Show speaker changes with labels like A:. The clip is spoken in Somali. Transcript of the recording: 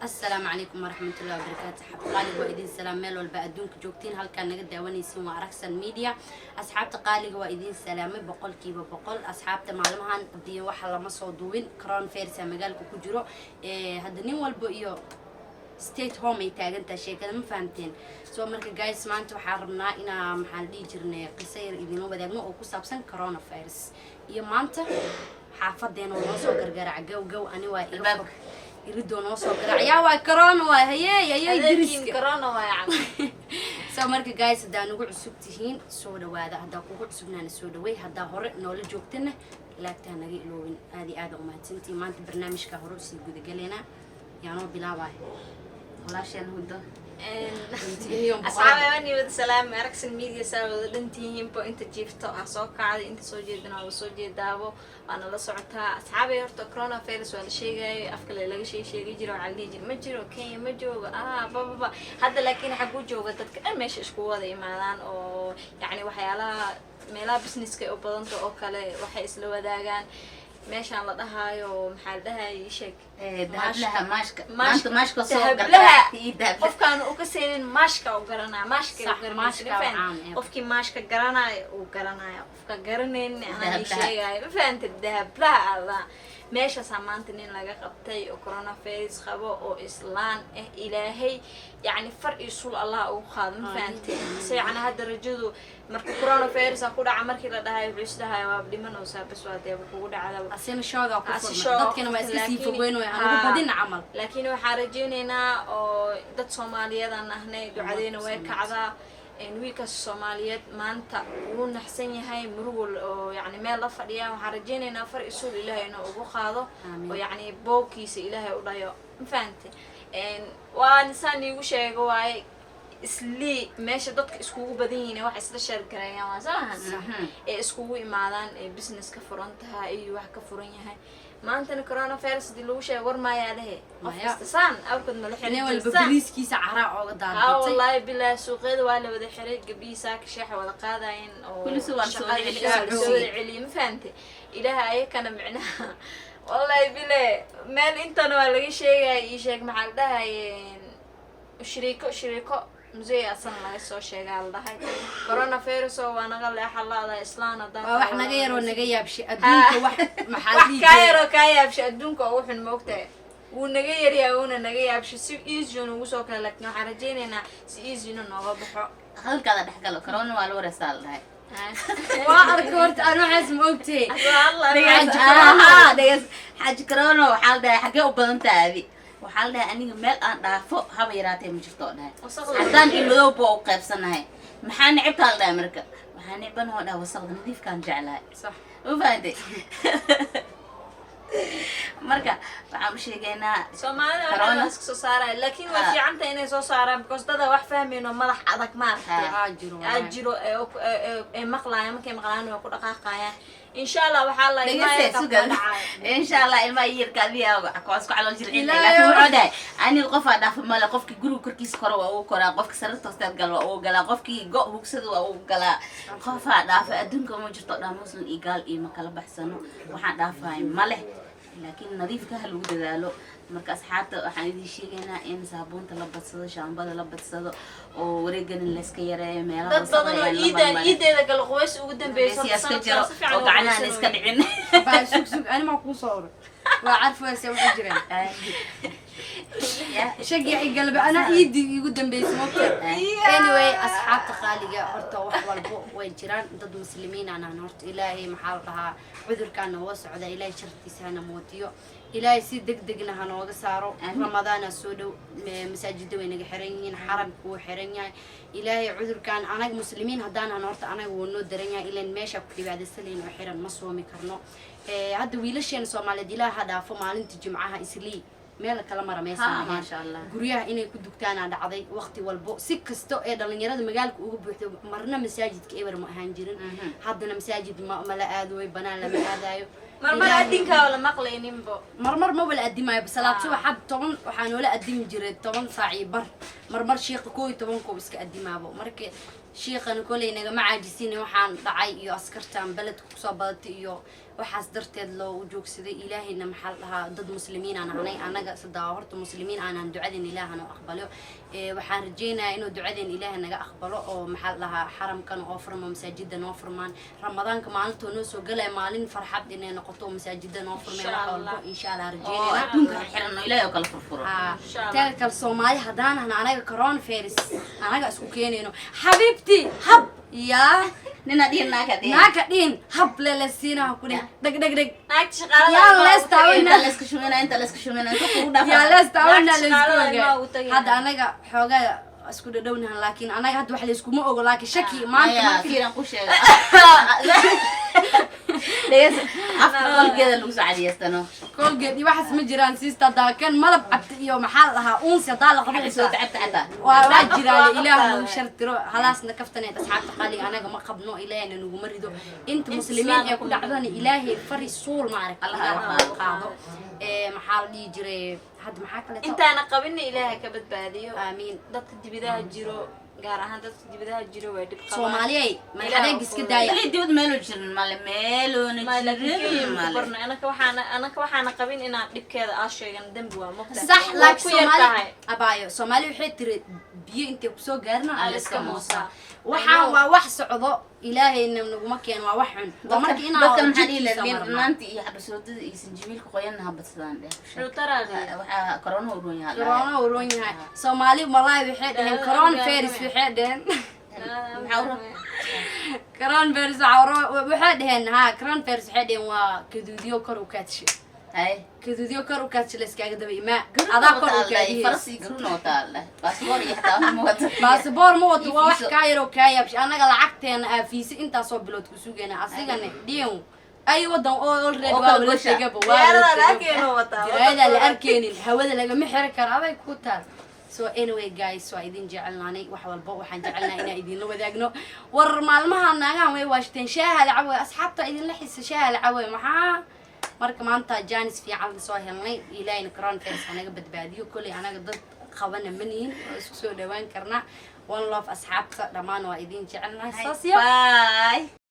A: السلام عليكم ورحمة الله وبركاته. حبقالي وإذن سلام ميل والبأدونك جوكتين هل كان نقد دوانيسون وأركسن ميديا أصحاب تقالي وإذن سلامي بقول كيف بقول أصحاب معلومها دي وحلا مصودوين كرون فيرسا مجال كوجرو هذا نيم والبقيو ستيت هوم يتاجن تشيء كذا ما فهمتين سو مركز جايز ما أنتوا حرمنا إنا محلي جرنا قصير إذنو بدأنا أو كسبسن كورونا فيروس ما أنت حافظنا ونصو قرقرع جو أنا وإلبك يردون وصل يا واي كورونا هي
B: دريس كورونا واي عم
A: سو marka guys hadaan ugu cusub tihiin soo dhawaada hadaan ugu cusubnaan soo dhaweey hadaan hore noola joogtana laagtaan naga iloowin aad u mahadsantii maanta barnaamijka hore sii guda galeena yaano bilaabay walaasheen hudo
B: أصحابي أني والسلام أركسن ميديا سووا لنتيهم بو أنت جيفتو أسوق عادي أنت سوجدنا وسوجد دابو أنا لا صعتها أصحابي هرتو كورونا فيروس ولا شيء جاي أفكر لا شيء يجروا على اللي يجري مجروا كي مجروا بابا هذا لكن حقو جوجا تتكلم مش إشكوا ذي مالان أو يعني وحيالها ملا بزنس كي أوبلانتو أو كله وحي إسلوه داعان ماشي على ده ومحل ده يشك
A: ذهب لها ماشكة
B: ماشكة
A: صوب
B: قف كانوا أكسرين ماشكة وقرنا ماشكة قف كي ماشكة قرنا وقرنا قف قرنين أنا يشيء فأنت الذهب لا ماشي سامانتنين لقى قبتي وكورونا فيروس خبو أو إسلام إلهي يعني فرق يسول الله وخادم فأنت يعني هذا الرجل مركب كورونا فيروس أقول عمر كلا ده هاي بلش ده هاي وابدي منه وسابس وادي بقول على
A: أسيم الشوق أو كنا ما إسكسي فوقينه يعني بدين عمل
B: لكنه حارجيننا أو ضد صوماليا ده نحن دعادين وكذا إن ويك الصوماليات ما أنت ون حسين هاي مرول يعني ما لا فريا وحارجيننا فرق يسول إلهي إنه أبو خاضه ويعني بوكيس إلهي وضيع فهمت إن وإنسان وشيء جواي isli meesha dadka iskugu badan yihiin wax isla share gareeyaan waa sahan iskugu imaadaan business ka furan tahay iyo wax ka furan yahay maanta corona virus dii lagu sheegay war ma yaadahay qofkastaan awkad ma la xiray
A: wal babriiskiisa caraa oo daadantay
B: wallahi bilaa suuqeeda waa la wada xiray gabiisa ka sheex wada qaadayeen oo
A: kullu
B: soo celi ma fahamtay ilaaha ay kana micnaha wallahi bilaa meel intan waa laga sheegay ii sheeg maxal dhahay shiriko مزي أصلاً لا يسوي شيء قال ده كورونا فيروس وأنا قال لي حلا هذا إسلام ده
A: وإحنا غير ونجيا بشيء أدونك واحد محلي
B: كايرو بشيء أدونك وإحنا موقته ونجيا رياونا نجيا بشيء سو إيزون وسوق لك نحرجيننا سإيزون نوابحه
C: هل كذا نحكي له كورونا ولا ورسال ده
A: وأركورت أنا عزم أوتي
C: والله ديس حاج كورونا وحال ده حكي وبنت هذه وحال ده أني مال أنا فوق هم يراتي مجفتونا حتى إنه بو قبسنا محن عبت على أمريكا محن بنه ده وصل نضيف كان جعلها
A: صح
C: وفادي مركا فعم شيءنا
B: سومالي أنا صارا لكن وفي عنده إنه صارا بس ده واحد فاهم إنه ملح عضك ما أجرو مقلع يمكن مقلعنا وكل قاقايا إن شاء الله وحلا
C: إن شاء الله إلما يركض بيها وعكواسك على الجرعين لكن وعده أنا القفة دافع مالا قفك جرو كركيس كروا أو كرا قفك سرت تستاد قلوا أو قلا قفك جو بوكسد أو قلا قفة دافع أدون كم وجرت قدام وصل إيجال إيه مكلا بحسنه وحد دافع ماله لكن نظيف كهالود ذاله مركز حتى حنيدي شيءنا إن صابون تلبس صدق شامبا تلبس صدق ورجل الاسكيرة ميلا
B: بصدق إيده ذاك الغويس وقدام
C: بيصير وقعنا نسكبعين
A: سوق أنا ما أكون صور وعارفة أسوي أجرين شجعي قلبي أنا إيدي قدام بيسموك anyway أصحاب تقالية هرتا وحوالبو ويجران ضد مسلمين أنا نورت إلهي محارها عذر كان واسع ذا إلهي شرطي سنة موتيو إلهي سيد دقنا هنوغ سارو رمضان السودو مساجد وين حرينين حرم وحرينين إلهي عذر كان أنا مسلمين هدانا نورت أنا ونو درينيا إلى الماشى كتير بعد السلين وحرم مصومي كرنو هذا ويلشين سومالي دي لا هذا فمالنت جمعها إسلي meel kala mara meesha
C: ma sha Allah
A: guriyaha inay ku dugtaan dhacday waqti walbo si kasto ee dhalinyarada magaalka ugu buuxdo marna masaajidka eber ma ahaan jirin haddana masaajid ma la aado way banaan lama aadayo
B: marmar adinka wala maqlaynin bo
A: marmar ma wala adimayo salaad subax 10 waxaan wala adimi jiray 10 saac bar marmar sheekh 12 ko iska adimaabo markii shiiqana koley nagama caajisina waxaan dhacay iyo askartan beledka kusoo badatay iyo waxaas darteed loo joogsaday ilaahayna maxaa dhahaa dad muslimiin aan ahnay anaga sadaa horta muslimiin aanan ducadeen ilaahana aqbalo waxaan rajeynayaa inuu ducadeen ilaahay naga aqbalo oo maxaa dhahaa xaramkan oo furmo masaajida noo furmaan ramadaanka maalinta noo soo galay maalin farxad inay noqoto masaajida noo furmay wax walba insha Allah rajeynayna
C: adduunka xiran ilaahay oo kala furfuro
A: taa kal Soomaali hadaan anaga corona virus anaga isku keenayno xabiibti hab يا
C: ننا دين ناكا
A: دين هب للسينا كده دق دق دق
B: naagta shaqaalaha
A: يا لست
C: انت لسك شومينا انت لسك شومينا انت كودا
A: يا لست
B: naagta
A: لست
B: shaqaalaha u tagay
A: هذا أنا حوجا اسكو دونها لكن أنا قد واحد اسكو مو لكن شكي ما
C: يا
A: أنت
C: كيران كوشة ليش أفضل كذا لوس عادي يستنو
A: كل جد واحد مجران سيستا دا كان ملب عبد يوم محلها أنس يطالع قبل
C: سو تعبت حتى
A: واجرا إله مشرترو خلاص نكفتني أصحاب قالي أنا ما قبنو إله إنه مريدو أنت مسلمين يكون عذاني إلهي فري الصول معك الله قاضو محل يجري حد محاك لا
B: intaana qabin ilaahay ka badbaadiyo
A: آمين
B: dadka dibidaha jiro gaar ahaan dadka dibidaha jiro way dhib qabaan
A: Soomaaliyeey ma xadeeg iska daaya
C: اللي ديود مالو جرن مال مالو نجرن مال
B: barna anaka waxaana qabin inaan dhibkeeda aa sheegan dambi waa moqda
A: صح لك
B: ku yar
A: Soomaali
B: tahay
A: abaayo Soomaali waxay tiri biyo inta ku soo gaarno
B: Alla
A: iska
B: iska
A: moosa
B: moosaa.
A: waxaan waa wax socdo ilaahayna naguma keen waa wax xun waa markii inaa
C: dadka maxaa dhihi lahayd maanta iyo xabashoodada iyo sanjibiilka qoyanna habadsadaan dheh
B: xutaraadi
C: waxaa corona u roon yahay
A: corona uu roon yahay Soomaali wallahi waxay dhaheen corona virus waxay dhaheen corona virus waxay dhaheen ha corona virus waxay dhaheen waa kaduudiyo kor u kaadshay
C: hay
A: kaduudiyo kor u kaadshay la iskaga daba imaa adaa kor u kaadiyay
C: farsi garuna wataala baasaboor iyo xataa wax ma wata
A: baasaboor ma wato waa wax kaa yar oo kaa yaabshay anaga lacagteena aafiisi intaasoo bilood ku sugayna asigana dhiin ay wadan oo already waa la tegaba
B: diyaarada la arkeyno wataa
A: diyaarada la arkeynin hawada lagama xiri karo aday ku taal so anyway guys waa idin jecelnaanay wax walba waxaan jecelnahay inaan idin la wadaagno war maalmaha naagahan way waashteen shaaha la cawe asxaabta idin la xiisa shaaha la cawe maxaa marka maanta jaanis fiican soo helnay ilaahayna corona virus anaga badbaadiyo kulli anaga dad qabana maniin oo isku soo dhawaan karna one love asxaabta dhamaan waa idin jecelnahay
C: bye